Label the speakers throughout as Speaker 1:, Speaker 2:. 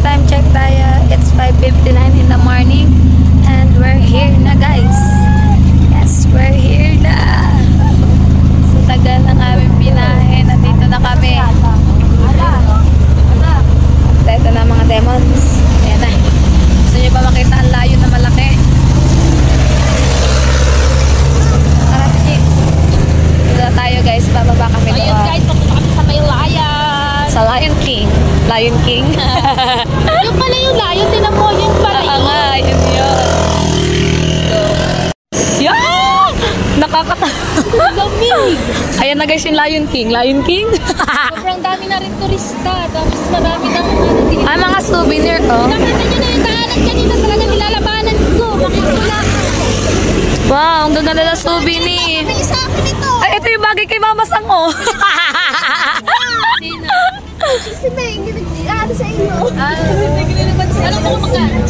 Speaker 1: time check tayo. It's 5:59 in the morning. And we're here na, guys. Yes, we're here na. Sa tagal ng aming binahe. Nandito na kami. Ito na mga demons. Ayan na. Gusto nyo ba makita ang layo na malaki? Dito tayo, guys. Bababa kami doon.
Speaker 2: Ayun, guys. Papunta kami sa may layan.
Speaker 1: Sa Lion King. Lion King.
Speaker 2: Yung pala yung layan. Tinan mo, yun pala yun.
Speaker 1: nga, yun yun. So, yan!
Speaker 2: Lamig.
Speaker 1: Ayan na, guys, yung Lion King. Lion King.
Speaker 2: Sobrang dami na rin turista. Tapos marami na
Speaker 1: Ay, mga souvenir, oh.
Speaker 2: Nakita nyo na yung daanan kanina talaga nilalabanan ko. Makikula.
Speaker 1: Wow, ang gaganda na souvenir.
Speaker 2: May sa akin ito.
Speaker 1: Ay, ito yung bagay kay Mama Sang, oh.
Speaker 2: Sino? Si Meng. Ano sa inyo? Ano mo kumagana?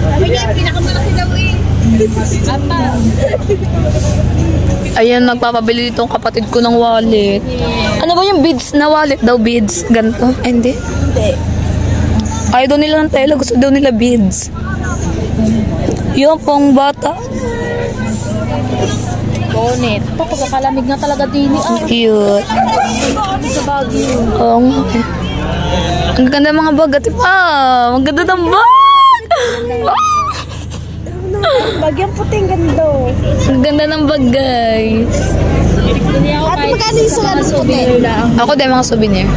Speaker 2: Sabi niya, pinakamalaki daw eh. Apa?
Speaker 1: Ayan, nagpapabili dito ang kapatid ko ng wallet. Ano ba yung beads na wallet daw? Beads? Ganito? Ay, hindi. Ayaw daw nila ng tela. Gusto daw nila beads. Yung pong bata.
Speaker 2: Bonnet. Ito, pagkakalamig na talaga din eh.
Speaker 1: Cute.
Speaker 2: Sa Baguio.
Speaker 1: Oo nga eh. Ang ganda mga bag. Ati pa. Ang ganda ng bag.
Speaker 2: Bagyang puting ganda.
Speaker 1: Ang ganda ng bag, guys.
Speaker 2: At magkano yung sa puting?
Speaker 1: Ako din mga souvenir.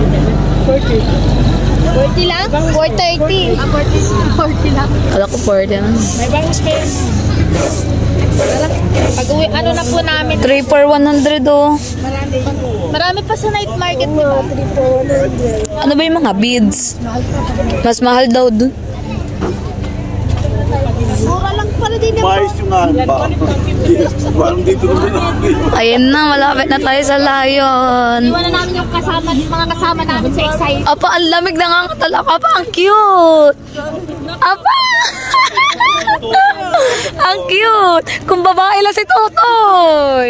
Speaker 2: 40 lang? 430. 40 lang.
Speaker 1: Kala ko 40 na.
Speaker 2: May bang space. Pag-uwi, ano na po namin?
Speaker 1: 3 for 100, oh.
Speaker 2: Marami pa sa night market, di ba? 3 for 100.
Speaker 1: Ano ba yung mga beads? Mas mahal daw dun.
Speaker 2: Mura lang pala din yung
Speaker 3: Mais yung ba? Parang dito naman.
Speaker 1: Ayan na, malapit na tayo sa Lion.
Speaker 2: iwan na namin yung kasama, mga kasama namin sa Excite.
Speaker 1: Apa, ang lamig na nga ang talak. Apa, ang cute. Apa. Ang cute. Kung babae lang si Totoy.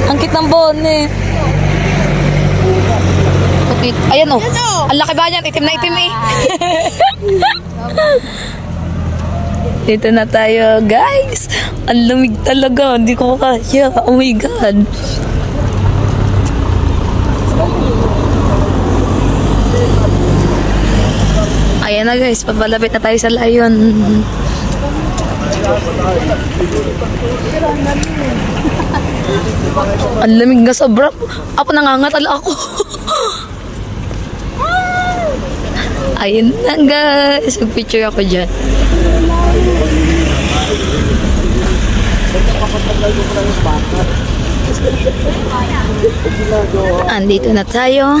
Speaker 1: Ang cute ng bonnet. Okay. Ayan, oh. Ang laki ba yan? Itim na itim eh. Dito na tayo, guys. Ang lamig talaga. Hindi ko kaya. Oh my God. Ayan na, guys. Papalapit na tayo sa Lion. Ang lamig nga sobra. Ako nangangatala ako. Ayun na, guys. Mag-picture ako dyan. Andito na tayo.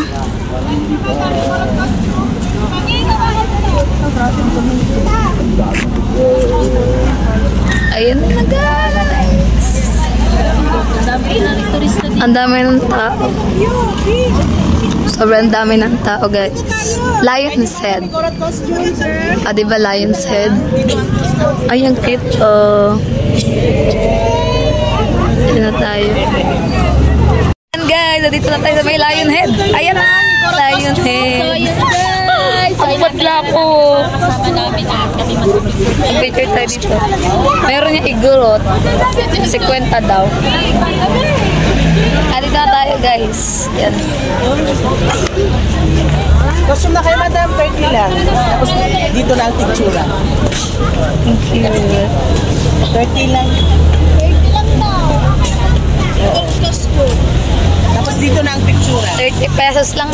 Speaker 1: Ayun na, guys. Ang dami ng tao. Sobrang dami ng tao, guys. Lion's Head. Ah, diba Lion's Head? Ay, ang cute, oh. Ayan na tayo. Ayan, guys. Dito na tayo sa may Lion Head. Ayan na. Lion Head. Ang padla ko.
Speaker 2: Kasama namin at kami
Speaker 1: Picture tayo dito. Meron niya igurot. 50 daw. Dito na tayo, guys. Yan.
Speaker 4: Gusto na kayo, madam, 30 lang. Tapos dito na ang pictura.
Speaker 1: Thank you.
Speaker 4: 30 lang.
Speaker 2: 30 lang daw.
Speaker 4: Tapos dito na ang pictura.
Speaker 1: 30 pesos lang.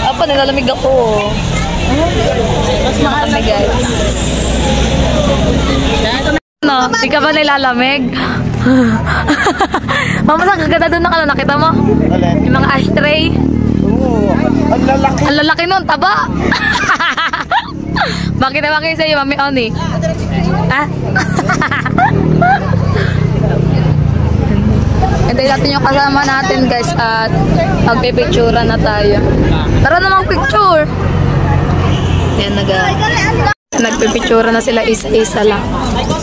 Speaker 1: Apa, nilalamig ako. Mas mahal kami, guys. No, di ka ba nilalamig? Mama, ang ganda doon ng ano, nakita mo? Yung mga ashtray.
Speaker 4: Oo, ang lalaki.
Speaker 1: Ang lalaki nun, taba. Bakit naman kayo sa'yo, Mami Oni? Ha? Hintayin natin yung kasama natin, guys, at magpipictura na tayo. Tara namang picture. Yan, nagpipictura na sila isa-isa lang.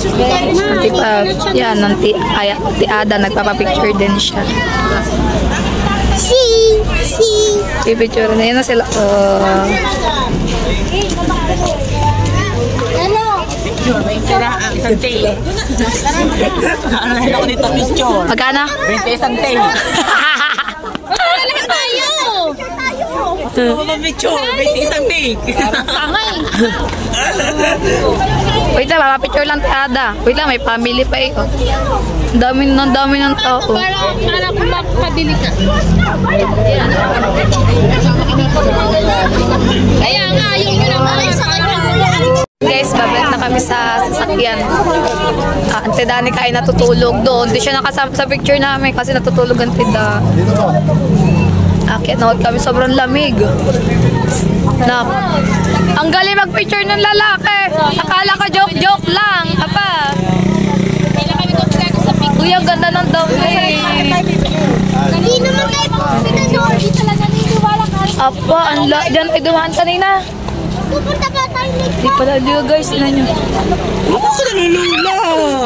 Speaker 1: Nanti pa, yan, nanti Ada, nagpapapicture din siya. Pipicture na yan na sila.
Speaker 4: Isang tay. Ano na ako dito picture?
Speaker 1: Magkano?
Speaker 4: 21 tay.
Speaker 2: Lahat tayo!
Speaker 4: Ako ba picture? 21 tay.
Speaker 2: Tangay!
Speaker 1: Wait lang, papapicture lang Ada. Wait lang, may family pa eh. Dami ng tao.
Speaker 2: Para kung makapabili ka. Kaya nga, yung naman sa kanya.
Speaker 1: Guys, babalik na kami sa sasakyan. Ante Dani ay natutulog doon. Hindi siya nakasama sa picture namin kasi natutulog Ante Da. Akit na kami, sobrang lamig. Nak. Ang galing mag-picture ng lalaki. Akala ko joke-joke lang. Apa? Uy, ang ganda ng daw eh.
Speaker 2: Hindi naman kayo pinanood. Hindi talaga niniwala ka.
Speaker 1: Apa, ang dyan ay dumaan kanina.
Speaker 2: Pupunta ka tayo next.
Speaker 1: Di pala dito guys, ina nyo.
Speaker 4: Ako ko nalulula.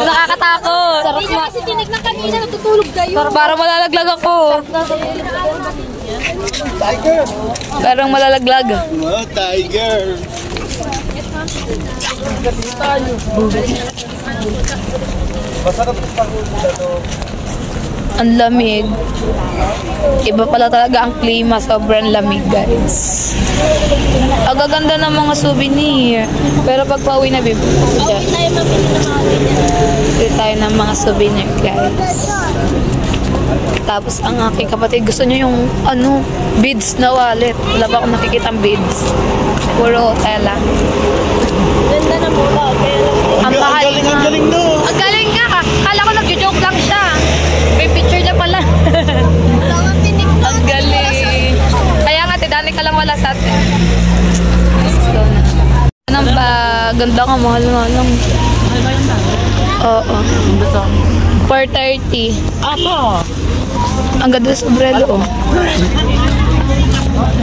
Speaker 1: Nakakatakot.
Speaker 2: Hindi na kasi tinignan kanina, natutulog kayo.
Speaker 1: Para malalaglag ako. Parang malalaglag.
Speaker 3: Oh, tiger.
Speaker 1: Ang lamig. Iba pala talaga ang klima. Sobrang lamig, guys. Ang gaganda ng mga souvenir. Pero pag pauwi na, bibili ko dyan.
Speaker 2: Tayo mabili na mga ganyan.
Speaker 1: Bibili tayo ng mga souvenir, guys. Tapos ang aking kapatid, gusto niya yung beads na wallet. Wala pa akong nakikitang beads. Puro tela.
Speaker 2: Ganda na mula.
Speaker 1: Ang mahal
Speaker 3: Ang
Speaker 1: nga.
Speaker 3: galing no.
Speaker 1: Ang galing nga. Kala ko nag-joke lang siya. May picture niya pala. Ang galing. Kaya nga, tidani ka lang wala sa atin. Let's go na. Anong ba? Ganda nga, mahal nga lang. Oo. 430.
Speaker 4: Apo.
Speaker 1: Ang ganda sa sombrero, oh.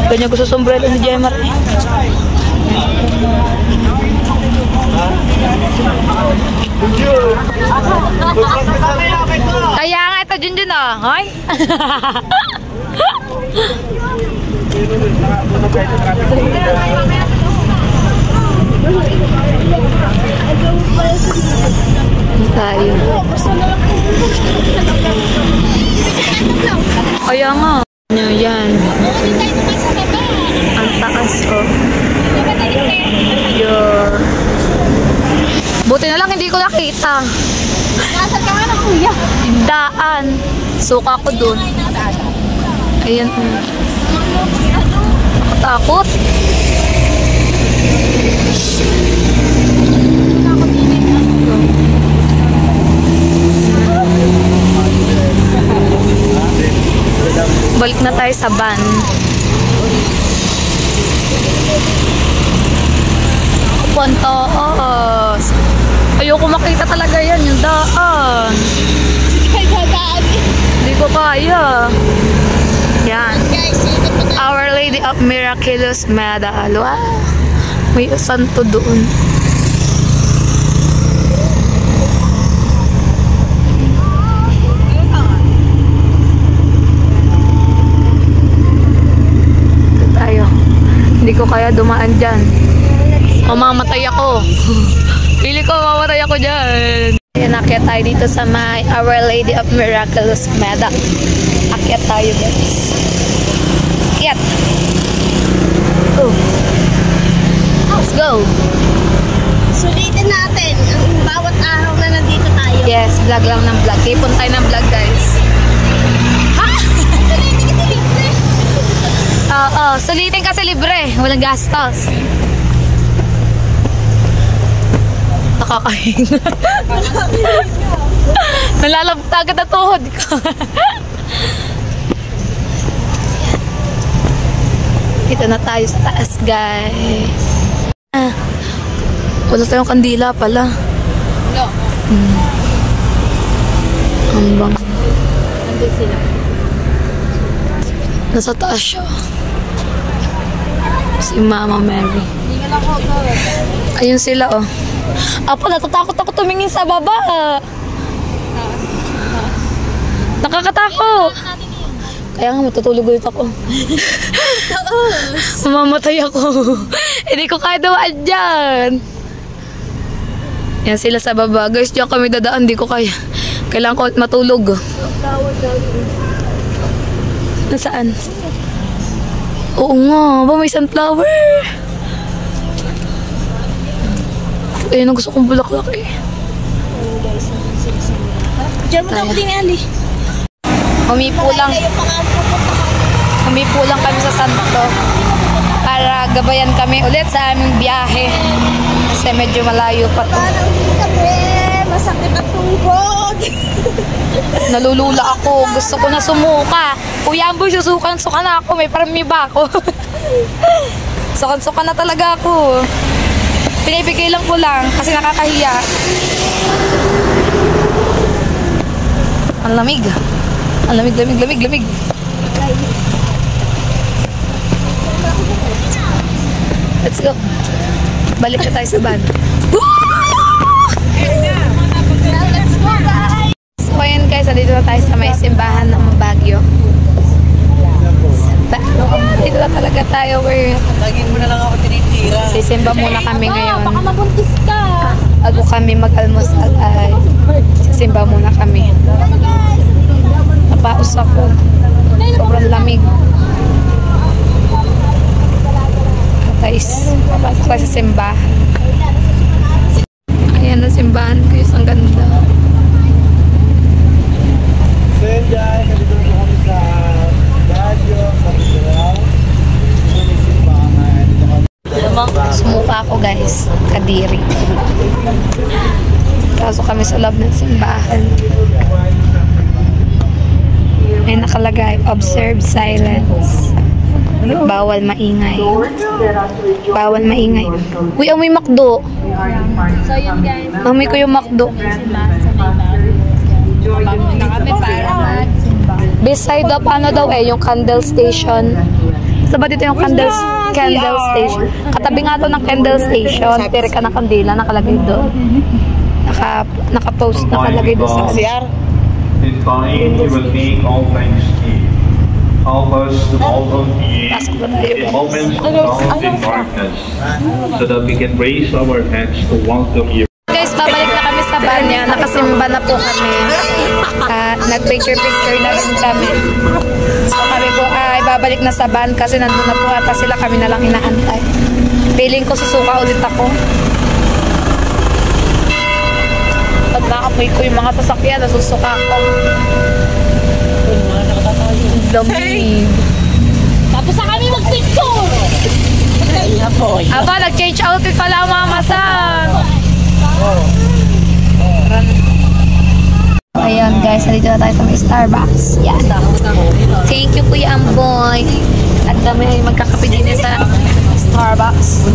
Speaker 1: Ganyan ko sa sombrero ni Jemar, eh. Kaya nga ito, Junjun, oh. Hoy? Tayo. Kaya nga. Yan. Ang taas, oh. Yun. Buti na lang hindi ko nakita.
Speaker 2: Nasa ka nga na kuya.
Speaker 1: Daan. Suka ko dun. Ayan. Takot. Balik na tayo sa van. Pantaas. Ayoko makita talaga yan, yung daan.
Speaker 2: Ay, dadaan.
Speaker 1: Hindi ko kaya. Yan.
Speaker 2: Guys, ikot pa tayo.
Speaker 1: Our Lady of Miraculous Medal. Wow. May santo doon. Ito tayo. Hindi ko kaya dumaan dyan. Mamamatay ako. Pili ko, mamamatay ako dyan. Ayan, akyat tayo dito sa may Our Lady of Miraculous Medal. Akyat tayo, guys. Akyat. Oh. Let's go.
Speaker 2: Sulitin natin ang bawat araw na nandito tayo.
Speaker 1: Yes, vlog lang ng vlog. Ipon tayo ng vlog, guys. Ha?
Speaker 2: Sulitin kasi libre.
Speaker 1: Oo, sulitin kasi libre. Walang gastos. Nakakahinga. Nalalabot agad na tuhod ko. Dito na tayo sa taas, guys. Wala tayong kandila pala.
Speaker 2: No.
Speaker 1: Ang bang.
Speaker 2: Nandun sila.
Speaker 1: Nasa taas siya. Si Mama Mary.
Speaker 2: Hindi ka lang ako.
Speaker 1: Ayun sila, oh. Apo, natatakot ako tumingin sa baba. Nakakatakot. Kaya nga matutulog ulit ako. Mamamatay ako. Hindi ko kaya dawaan dyan. Yan sila sa baba. Guys, dyan kami dadaan. Hindi ko kaya. Kailangan ko matulog. Nasaan? Oo nga. Ba, may sunflower. Ayun ang gusto kong bulaklak eh.
Speaker 2: Diyan mo na ako din, Ali.
Speaker 1: Humipo lang kami sa Santo para gabayan kami ulit sa aming biyahe. Kasi medyo malayo pa to.
Speaker 2: Parang hindi kami. Masakit ang tuhod.
Speaker 1: Nalulula ako. Gusto ko na sumuka. Kuya Amboy, susukan-suka na ako. May paramiba ako. Sukan-suka na talaga ako. Pinipigay lang ko lang kasi nakakahiya. Ang lamig. Ang lamig. Let's go. Balik na tayo sa van.
Speaker 2: Let's go, guys.
Speaker 1: So ayun guys, dito na tayo sa may simbahan ng Baguio. Dito na talaga tayo.
Speaker 4: Lagin mo na lang ako tinitira.
Speaker 1: Sisimba muna kami ngayon.
Speaker 2: Baka mabuntis ka.
Speaker 1: Bago kami mag-almusal ay sisimba muna kami. Napaus ako. Sobrang lamig. Guys, papasok tayo sa simbahan. Ayan na simbahan guys, ang ganda.
Speaker 3: Senday, nandito na kami sa Baguio, sa Mindanao.
Speaker 1: Sumuka ako guys, Kadiri. Pasok kami sa loob ng simbahan. May nakalagay, observe silence. Bawal maingay. Bawal maingay. Uy, amoy McDo.
Speaker 2: So, yun guys.
Speaker 1: Amoy ko yung McDo.
Speaker 2: Kami para magsimba.
Speaker 1: Beside the, ano daw yung candle station. Basta ba dito yung candle station? Katabi nga to ng candle station. Tiri ka ng kandila, nakalagay doon. Naka-post, nakalagay doon sa
Speaker 4: CR.
Speaker 5: This time we will make all things new. Help us to all of you in moments of doubt and darkness, so that we can raise our hands to welcome you.
Speaker 1: Guys, babalik na kami sa van niya. Nakasimba na po kami. Nag-picture na rin kami. So kami po ay babalik na sa van kasi nandun na po ata sila, kami na lang inaantay. Feeling ko susuka ulit ako. Pag nakapoy ko yung mga sasakyan, nasusuka ako. Lamig.
Speaker 2: Tapos na kami mag-picture.
Speaker 1: Aba, nag-change outfit pala ang mama Sam. Ayun guys, nandito na tayo sa may Starbucks. Yan. Thank you Kuya Amboy. At kami ay magkakape din sa Starbucks.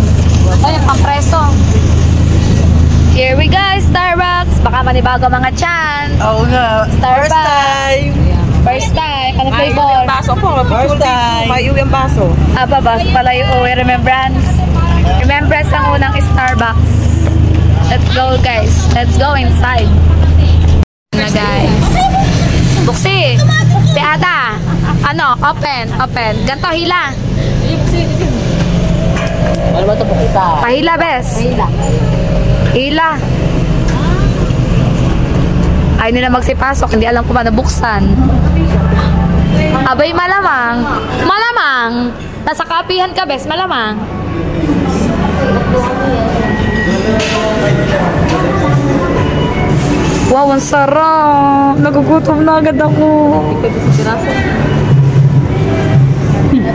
Speaker 1: Ay, ang preso. Here we go, Starbucks. Baka manibago mga chan.
Speaker 4: Oo nga.
Speaker 1: Starbucks.
Speaker 4: First time.
Speaker 1: First time. Ano flavor?
Speaker 4: Baso po. First time. May yung baso.
Speaker 1: Aba, baso pala yung remembrance. Remembrance ang unang Starbucks. Let's go guys. Let's go inside. Na guys. Buksi. Teata. Ano? Open. Ganto hila.
Speaker 4: Ano ba ito po kita?
Speaker 1: Pahila, bes. Hila. Ay nila magsipasok. Hindi alam ko ba nabuksan. Abay, malamang. Malamang. Nasa kapihan ka, bes. Malamang. Wow, ang sarap. Nagugutom na agad ako.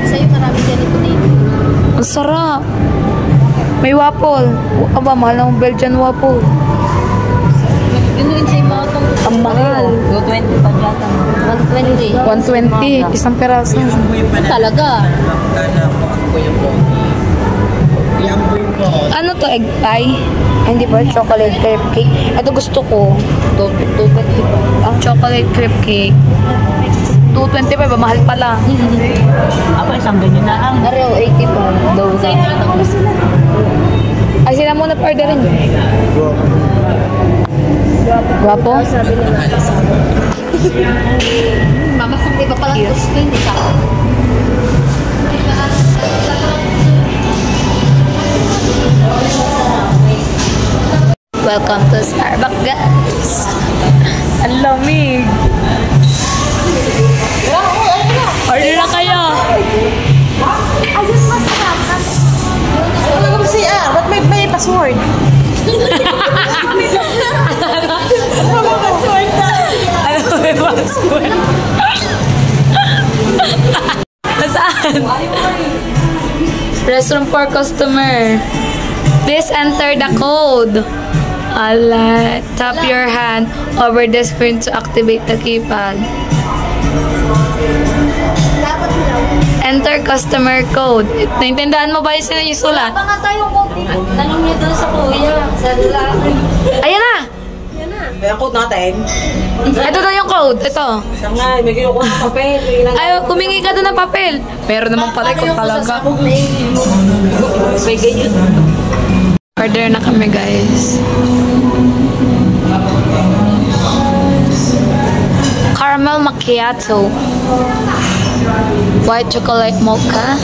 Speaker 2: Sa'yo marami ganito na yun.
Speaker 1: Ang sarap. May waffle. Aba, mahal ng Belgian waffle.
Speaker 2: Yun rin sa'yo mga itong
Speaker 1: Ang mahal.
Speaker 2: 220 pa dyan. 120.
Speaker 1: 120. Isang peraso.
Speaker 2: Talaga.
Speaker 1: Ano to? Egg pie? Ay, hindi pa. Chocolate crepe cake. Ito gusto ko. 220 pa. Ang chocolate crepe cake. 220 pa ba? Mahal pala.
Speaker 2: Ako isang ganyan na ang.
Speaker 1: Ariyo, 80 pa. Ay, sila muna pa-orderin. Guwapo?
Speaker 2: Mamasang iba pala
Speaker 1: Yes.
Speaker 2: gusto yun.
Speaker 1: Welcome to Starbucks, guys. Ang lamig. Order na kayo.
Speaker 2: Ayun, masarap.
Speaker 4: Wala kang CR. Ba't may password?
Speaker 1: Ano may password? Saan? Restroom for customer. Please enter the code. Tap your hand over the screen to activate the keypad.
Speaker 2: Dapat lang.
Speaker 1: Enter customer code. Naintindihan mo ba yung sinisulat?
Speaker 2: Baka tayong konti. Tanong niyo doon sa kuya. Sa lalaki.
Speaker 1: Ayan na!
Speaker 2: Yan na.
Speaker 4: Kaya code natin.
Speaker 1: Ito na yung code. Ito.
Speaker 4: Siya nga, may kinuha ko ng papel.
Speaker 1: Ay, kumingi ka doon ng papel. Meron naman pala kung talaga.
Speaker 4: May ganyan.
Speaker 1: Order na kami, guys. Caramel macchiato. White chocolate mocha.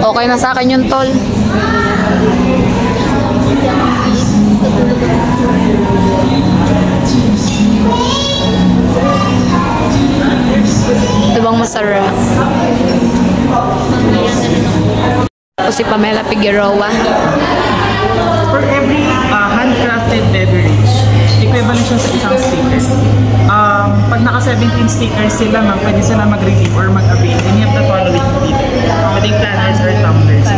Speaker 1: Okay na sa akin yung tol. Diba masarap? O si Pamela Figueroa.
Speaker 6: For every handcrafted beverage, equivalent siya sa isang sticker. Pag naka 17 stickers sila, ma'am, pwede sila mag-redeem or mag-avail. And you have the following details. Pwedeng planners or tumblers.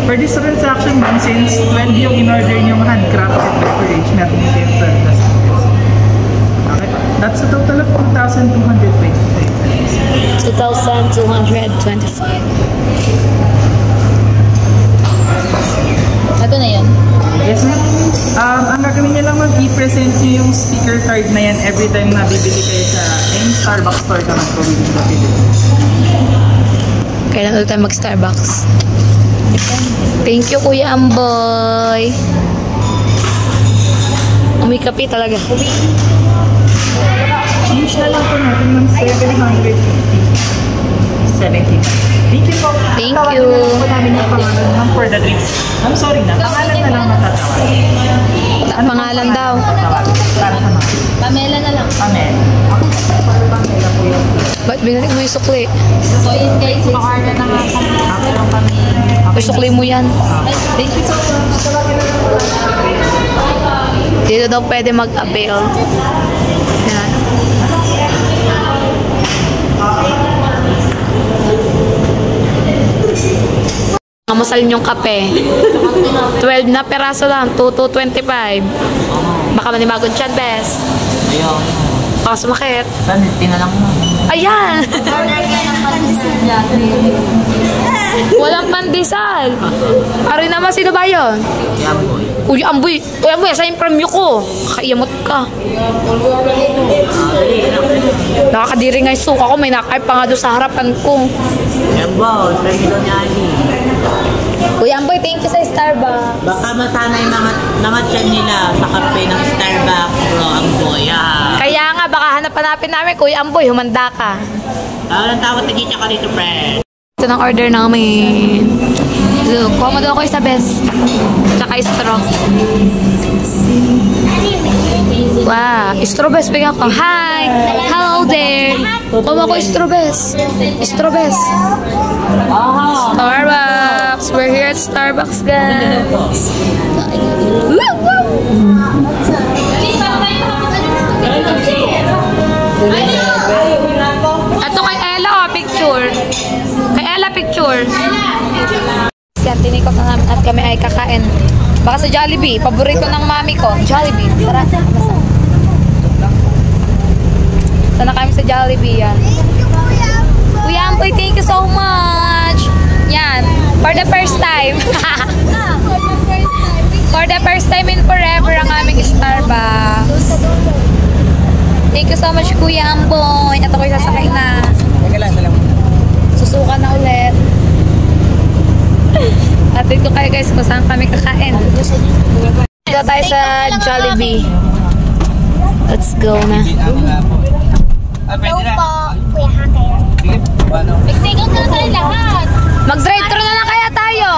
Speaker 6: For this transaction, ma'am, since 12 yung in-order yung handcrafted beverage, meron din kayo 12 na stickers. Okay pa. That's a total of 2,225.
Speaker 1: 2,225. Ito na yun.
Speaker 6: Yes, ma'am. Ang gagawin niyo lang, ma'am, i-present niyo yung sticker card na yan every time na bibili kayo sa any Starbucks store naman po within the Philippines.
Speaker 1: Kailan ulit tayo mag-Starbucks? Thank you, Kuya Amboy. Umikapi talaga.
Speaker 6: Change na lang po natin ng 750. Thank you po.
Speaker 1: Thank
Speaker 6: Tawagan
Speaker 1: you.
Speaker 6: na lang po namin yung pangalan, ma'am, for the drinks. I'm sorry na. Pangalan na lang matatawagan.
Speaker 1: Pangalan daw.
Speaker 6: Tawagan. Para sa mga.
Speaker 2: Pamela na lang.
Speaker 6: Amen. Pamela po yung
Speaker 1: Ba't binalik mo yung sukli?
Speaker 2: So yun guys, makarga na nga kami.
Speaker 1: Yung sukli mo yan.
Speaker 2: Thank you so much.
Speaker 1: Dito daw pwede mag-avail. Yan. Mamasal yung kape. 12 na peraso lang. 2,225. Baka manibagod siya, bes.
Speaker 7: Ayaw.
Speaker 1: Baka sumakit.
Speaker 7: Tina lang mo.
Speaker 1: Ayan!
Speaker 2: Order ka ng pandesal.
Speaker 1: Walang pandesal. Ari naman, sino ba yun?
Speaker 7: Yaboy.
Speaker 1: Uy, Amboy. Uy, Amboy, sa yung premyo ko. Kakaiyamot ka. Nakakadiri nga yung suka ko. May nakaip pa nga doon sa harapan ko.
Speaker 7: Yaboy. Pwede niya
Speaker 1: Uy, Amboy, thank you sa Starbucks.
Speaker 7: Baka masanay mga tiyan nila sa kape ng Starbucks, bro. Ang boya.
Speaker 1: Kaya nga, baka hanap-hanapin namin, Kuya Amboy, humanda ka.
Speaker 7: Ang tawag na kita ka dito, friend.
Speaker 1: Ito ng order namin. Look, kuha mo daw ako isa, bes. Tsaka straw. Wow, straw bes, bigyan ko. Hi! Hello there! Kuha mo ako straw bes. Straw bes. Starbucks! We're here at Starbucks, guys. Woo! Woo! Ito kay Ella, oh, picture. Kay Ella, picture. Yan, tinikot na namin at kami ay kakain. Baka sa Jollibee. Paborito ng mami ko. Jollibee. Tara. Sana kami sa Jollibee yan. Kuya Amboy, thank you so much. Yan. For the first time. For the first time in forever ang aming Starbucks. Thank you so much, Kuya Amboy. At ako'y sasakay na. Susuka na ulit. Atid ko kayo guys kung saan kami kakain. Dito tayo sa Jollibee. Let's go na.
Speaker 2: Hello po, Kuya Hakay. Pigtigot na tayo lahat.
Speaker 1: Mag-drive-thru na lang kaya tayo.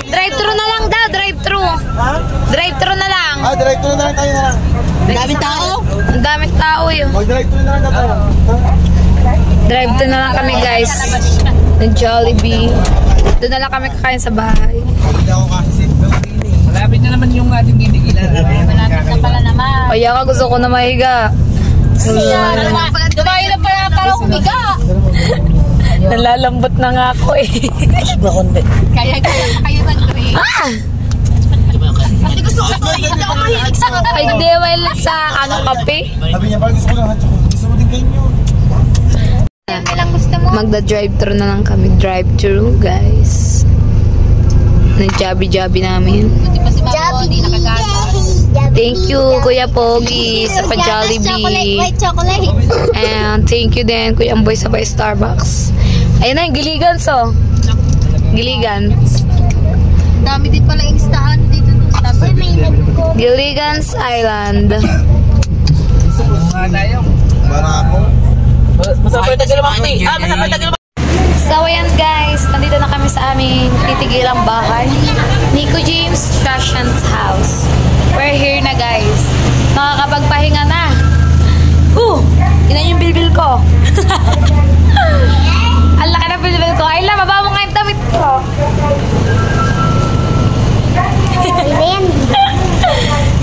Speaker 1: Drive-thru na lang daw, drive-thru. Drive-thru na lang.
Speaker 3: Director na lang tayo na lang.
Speaker 7: Daming tao?
Speaker 1: Ang daming tao yun.
Speaker 3: Mag-director na lang tayo.
Speaker 1: Drive-thru na lang kami guys. Ng Jollibee. Doon na lang kami kakain sa bahay.
Speaker 3: Hindi ako kasi
Speaker 6: Malapit na naman yung ating titigilan.
Speaker 2: Malapit na pala naman.
Speaker 1: Kaya ka gusto ko na mahiga.
Speaker 2: Dumayo na pala para humiga.
Speaker 1: Nalalambot na nga ako eh.
Speaker 2: Kaya kayo mag-drink.
Speaker 1: Ah!
Speaker 2: Hindi gusto ko hindi ako mahilig sa kape.
Speaker 1: Ay, di well sa ano kape.
Speaker 3: Sabi niya, parang gusto ko lang hatchok. Gusto mo din ganyan.
Speaker 2: Kailang gusto mo?
Speaker 1: Magda-drive-thru na lang kami. Drive-thru guys. Nag-jabby-jabby namin.
Speaker 2: Jabi.
Speaker 1: Thank you Kuya Pogi sa pa-Jollibee.
Speaker 2: White chocolate.
Speaker 1: And thank you din Kuya Amboy sa Starbucks. Ayun na yung Giligans oh. Giligans.
Speaker 2: Dami din pala instahan dito.
Speaker 1: Giligans Island.
Speaker 3: Para ako.
Speaker 7: Masapay tagal makti. Masapay tagal.
Speaker 1: So ayan guys, nandito na kami sa aming titigilang bahay. Nico James Trashant's house. We're here na guys. Makakapagpahinga na. Inan yung bilbil ko. Ang laki ng bilbil ko. Ayla, baba mo nga yung damit ko.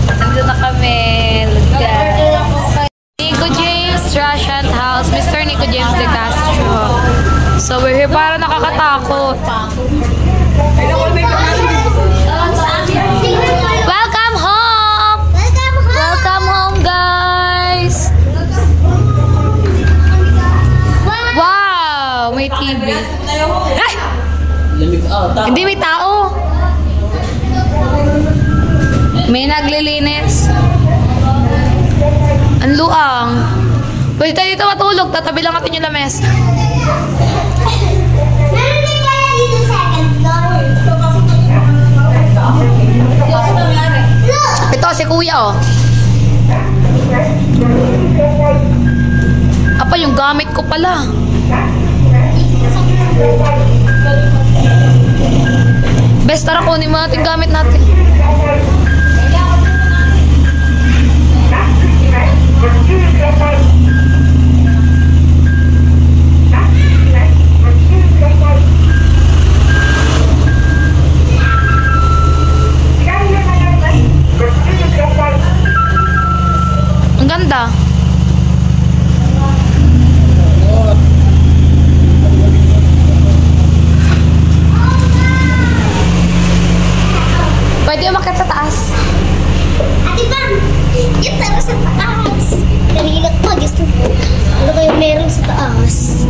Speaker 1: Nandito na kami. Look at Nico James Trashant house. Mr. Nico James De Castro. So we're here para nakakatakot. Welcome home! Welcome home guys! Wow! May TV. Ay! Hindi may tao. May naglilinis. Ang luang. Pwede tayo dito matulog. Tatabi lang natin yung lames.
Speaker 2: Meron din kaya dito second floor.
Speaker 1: Ito si kuya oh. Apa yung gamit ko pala. Best tara kunin mo natin gamit natin. Ang ganda. Pwede umakyat sa taas.
Speaker 2: Ate Bam, yung tara sa taas. Kanina ko gusto ko. Ano kayo meron sa taas?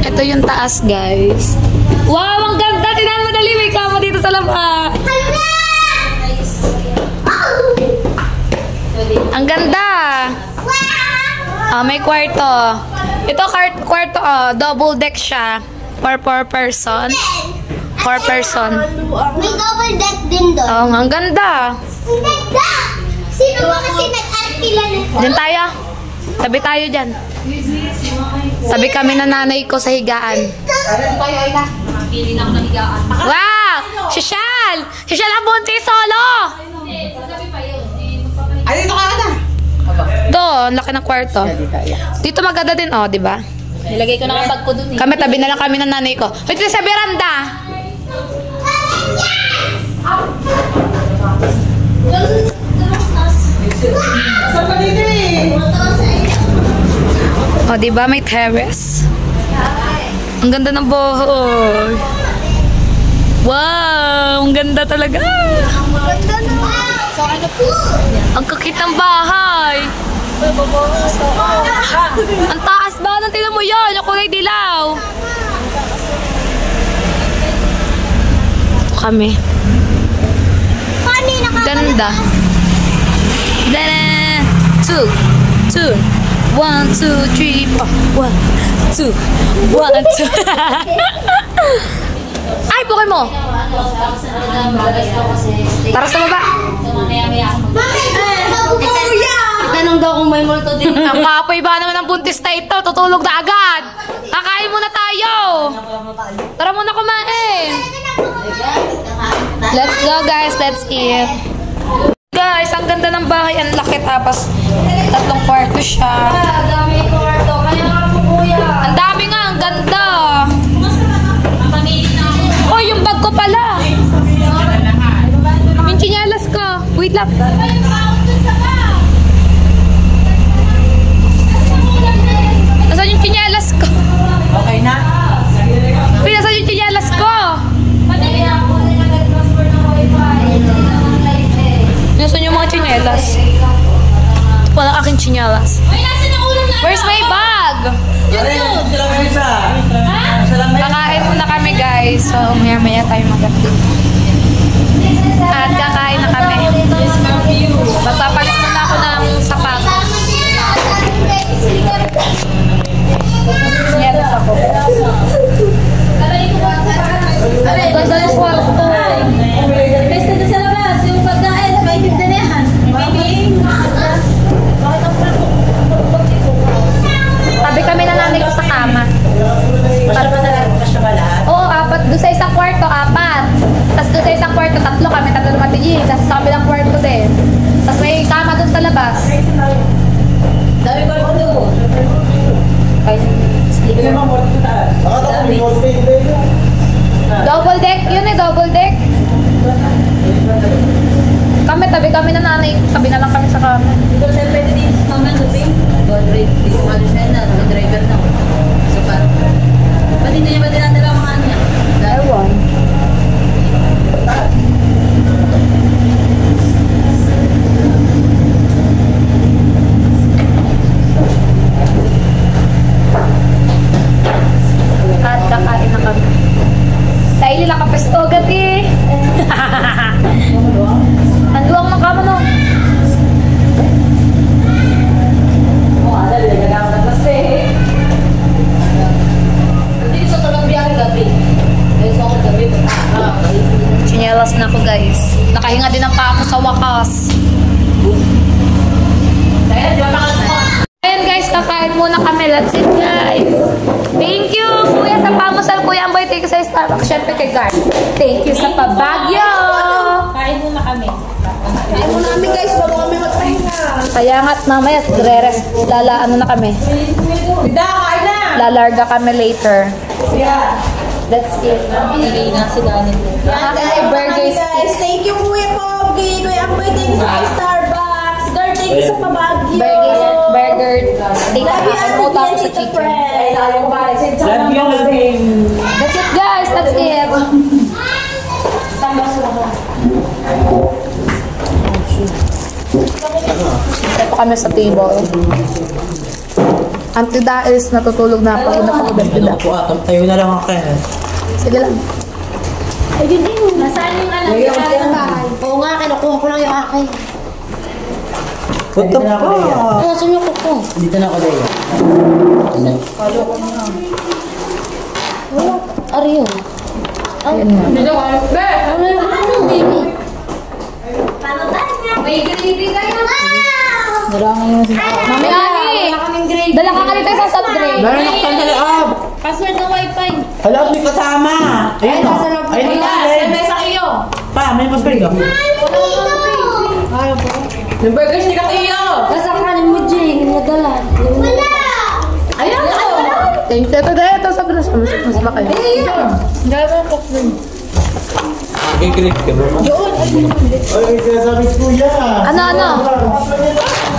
Speaker 1: Ito yung taas, guys. Wow, ang ganda! Tingnan mo dali, may kama dito sa labas. Ang ganda! May kwarto. Ito, kwarto, double deck siya. For 4 person. 4 person.
Speaker 2: May double deck din doon.
Speaker 1: Ang ganda.
Speaker 2: Ang ganda! Sino ba kasi nag-arkila nito?
Speaker 1: Diyan tayo. Tabi tayo dyan. Tabi kami na nanay ko sa higaan. Wow! Sosyal! Sosyal ang bunti solo!
Speaker 7: Ay, dito ka na.
Speaker 1: Doon, laki ng kwarto. Dito maganda din, oh, di ba?
Speaker 2: Nilagay ko na ang bag ko dun eh.
Speaker 1: Kami, tabi na lang kami ng nanay ko. Ito sa veranda.
Speaker 7: Saan ka dito eh?
Speaker 1: Oh, di ba? May terrace. Ang ganda ng buhay. Wow! Ang ganda talaga.
Speaker 2: Ganda na. So ano po?
Speaker 1: Ang kakit ng bahay. Ang taas ba? Nang tingnan mo yun. Yung kulay dilaw. Kami.
Speaker 2: Kanina ka.
Speaker 1: Ganda. Dada! 2, 2, 1, 2, 3, 4, 1. 2, 1, 2. Ay, bukoy mo! Tara sa baba!
Speaker 2: Tanong daw kung may multo din.
Speaker 1: Ang kapoy ba naman ang buntis na ito? Tutulog na agad! Kakain muna tayo! Tara muna kumain! Let's go guys, let's eat! Guys, ang ganda ng bahay, ang laki tapos 3 kwarto siya. Ang dami nga, ang ganda. Oh, yung bag ko pala. Yung tsinelas ko. Wait lang. Nasaan yung tsinelas ko?
Speaker 4: Okay na?
Speaker 1: Uy, nasaan yung tsinelas ko? Nasaan yung mga tsinelas? Walang aking tsinelas. Where's my bag? Kakain muna kami guys. So, maya-maya tayo mag-update. At kakain na kami. Magpapalit muna ako ng sapatos. Tsinelas ako. Ganda yung kwarto.
Speaker 2: Basta doon sa labas, yung pagkain, mainit na yan.
Speaker 1: Tabi kami na nanay ko sa kama. Oo, 4. Doon sa isang kwarto, 4. Tapos doon sa isang kwarto, 3 kami. 3 lumatigi. Tapos sa kabilang kwarto din. Tapos may kama doon sa labas.
Speaker 2: Dami ko rin doon.
Speaker 1: Double deck. Yun eh, double deck. Kami, tabi kami na nanay. Tabi na lang kami sa kama.
Speaker 2: Ito sa pwede din sa mga luping. Godred, di ko malis na yan. May driver na. So, parang, ba't hindi niya ba dinadala mga niya?
Speaker 1: Ewan. At kakain na kami. Dahil lang kapesto agad eh. Ang duwang ng kama no. Chinelas na ako guys. Nakahinga din ang pa ako sa wakas. Ayan guys, kakain muna kami. Let's eat guys. Thank you kuya sa pamusal. Kuya Amboy, thank you sa Starbucks. Siyempre kay Gar. Thank you sa Pabagyo.
Speaker 2: Kain muna kami.
Speaker 4: Kain muna kami guys, bago kami magpahinga.
Speaker 1: Kaya nga't mamaya, ano na kami.
Speaker 4: Bida, kain na!
Speaker 1: Lalarga kami later.
Speaker 4: Yeah.
Speaker 1: Let's eat.
Speaker 2: Hindi na si Ganin.
Speaker 1: Ay, burgers.
Speaker 4: Guys, thank you Kuya Pogi. Kuya Amboy, thank you sa Starbucks. Girl, thank you sa Pabagyo.
Speaker 1: Burger. Steak. Ano ako sa chicken.
Speaker 4: Love you.
Speaker 1: That's it guys. That's it. Ito kami sa table. Ang tida is natutulog na ako. Napakaganda.
Speaker 4: Tayo na lang ako.
Speaker 1: Sige lang.
Speaker 2: Nasaan yung anak niya? Oo nga, kinukuha ko lang yung akin.
Speaker 4: Punta na ako.
Speaker 2: Nasaan yung kuko?
Speaker 4: Dito na ako dahil.
Speaker 2: Ari yun.
Speaker 1: Ayan nga.
Speaker 2: Ano yung baby? May gravy kayo.
Speaker 1: Mami Ani! Dala ka kanito sa soft drink.
Speaker 4: Meron ako sa loob.
Speaker 2: Password ng wifi.
Speaker 4: Hala, may kasama. Ayun o. Ayun o.
Speaker 2: May sa iyo.
Speaker 4: Pa, may pasbay ka.
Speaker 2: May burgers ni Kakiyo. Kasakanin mo, Jing. Nadala. Wala. Ayan o.
Speaker 1: Thank you. Ito sabi na mas ba kayo?
Speaker 2: Gano'n ko nun.
Speaker 3: Kikrik ka ba? Ay, sinasabi si Kuya.
Speaker 1: Ano?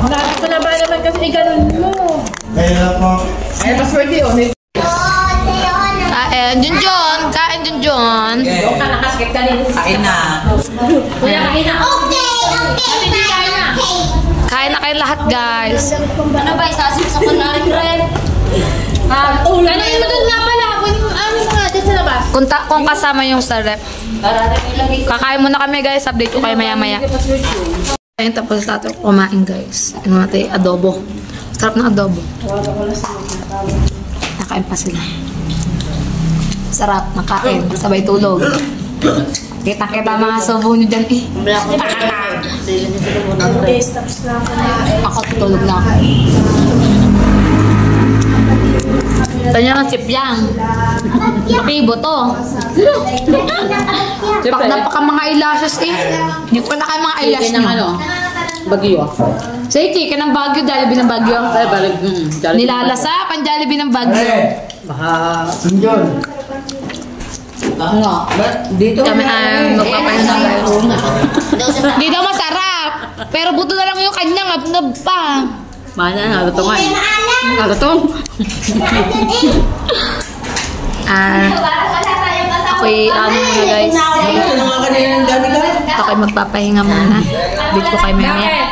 Speaker 2: Hanapin ko na ba naman kasi ganun mo.
Speaker 3: Kaya na po.
Speaker 4: Ay, pasword yun.
Speaker 1: Kain, Junjun. Kain, Junjun.
Speaker 2: Doon ka nakaskip ka rin.
Speaker 4: Kain na.
Speaker 2: Kuya, kain na. Okay. Kain na.
Speaker 1: Kain na kayo lahat, guys.
Speaker 2: Ano ba, isasim sa kunarin rin? Ha? Kanin mo doon nga pala. Ano nga, dyan sa labas.
Speaker 1: Kung kasama yung sa rep. Kakain muna kami, guys. Update ko kayo maya-maya. Ayun, tapos natin kumain, guys. Ano natin, adobo. Sarap ng adobo. Kakain pa sila. Sarap, nakain. Sabay tulog. Kita-kita mga subo nyo dyan eh. Ako tutulog na ako. Ito nyo ang sipyang. Pakibo to. Napaka mga eyelashes eh. Hindi ko na kayo mga eyelashes nyo.
Speaker 7: Bagyo.
Speaker 1: Say, chicken ng Baguio, Jollibee ng Baguio. Nilalasa, pan Jollibee ng Baguio.
Speaker 7: Dito
Speaker 1: Kami ay magpapahinga guys. Hindi daw masarap. Pero buto na lang yung kanya, ngab-ngab pa.
Speaker 7: Mana, nalutungan. Nalutong.
Speaker 1: Ako'y ano muna guys. Ako'y magpapahinga muna. Dito ko kayo mamaya.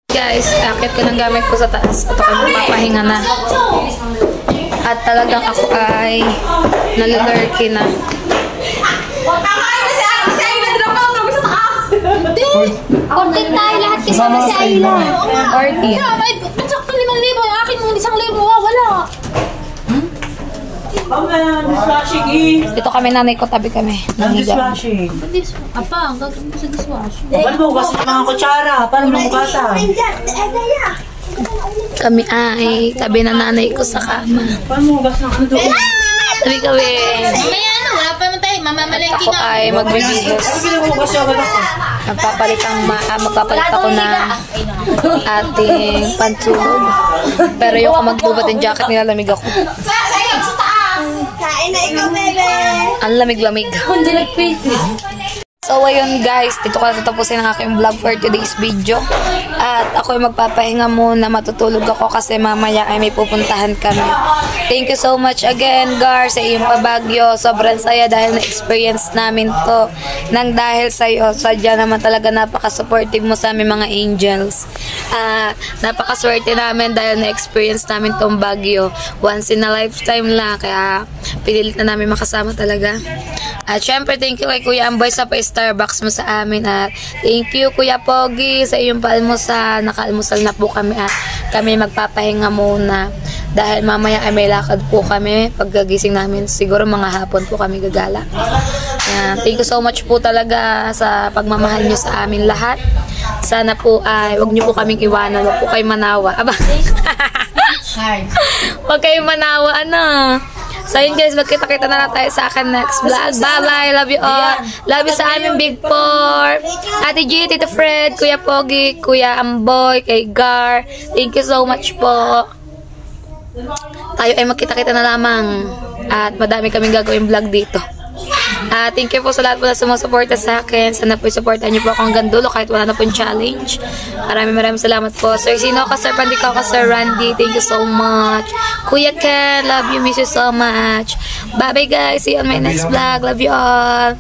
Speaker 1: Guys, akit ko ng gamit ko sa taas. At ako'y magpapahinga na. At talagang ako ay nalilurky na.
Speaker 2: Content tayo lahat kasama si Ayla.
Speaker 1: Orty.
Speaker 4: Sakto 5,000. Yung akin mo 1,000. Wala.
Speaker 1: Dito kami nanay ko, tabi kami. Nangiga.
Speaker 4: Apa, ang gagawin ko sa dishwashing.
Speaker 7: Paano bukas ng mga kutsara? Paano bukasan?
Speaker 1: Kami ay tabi na nanay ko sa kama.
Speaker 7: Paano bukas ng ano doon?
Speaker 1: Tabi kami.
Speaker 4: Mamaya ano, wala pa naman tayo. Mamamalengke
Speaker 1: Ako
Speaker 4: nga.
Speaker 1: ay magbibihis. Magpapalit ako ng ating pantulog. Pero yung magdubat yung jacket, nilalamig ako.
Speaker 2: Kain na ikaw, bebe.
Speaker 1: Ang lamig-lamig. So ayun guys, dito ko na tatapusin ang aking vlog for today's video. At ako ay magpapahinga muna, matutulog ako kasi mamaya ay may pupuntahan kami. Thank you so much again Gar sa iyong pabagyo. Sobrang saya dahil na-experience namin to. Nang dahil sa'yo, sadya naman talaga napaka-supportive mo sa aming mga angels. Napakaswerte namin dahil na-experience namin tong bagyo. Once in a lifetime lang, kaya pinilit na namin makasama talaga. At syempre, thank you kay Kuya Amboy sa pa-Starbucks mo sa amin. At thank you Kuya Pogi sa iyong paalmusal. Nakaalmusal na po kami at kami magpapahinga muna. Dahil mamaya ay may lakad po kami. Pagkagising namin, siguro mga hapon po kami gagala. Thank you so much po talaga sa pagmamahal nyo sa amin lahat. Sana po ay wag nyo po kaming iwanan. Wag po kayo manawa. Aba. Wag kayo manawa. Ano? So yun guys, magkita-kita na lang tayo sa akin next vlog. Bye-bye, love you all. Love you sa aming Big Four. Ate G, Tito Fred, Kuya Pogi, Kuya Amboy, kay Gar. Thank you so much po. Tayo ay magkita-kita na lamang. At madami kaming gagawin vlog dito. Thank you po sa lahat po na sumusuporta sa akin. Sana po supportan niyo po ako hanggang dulo kahit wala na pong challenge. Maraming salamat po. Sir Sino ka, Sir Pandikaw ka, Sir Randy. Thank you so much. Kuya Ken, love you, miss you so much. Bye bye guys. See you on my next vlog. Love you all.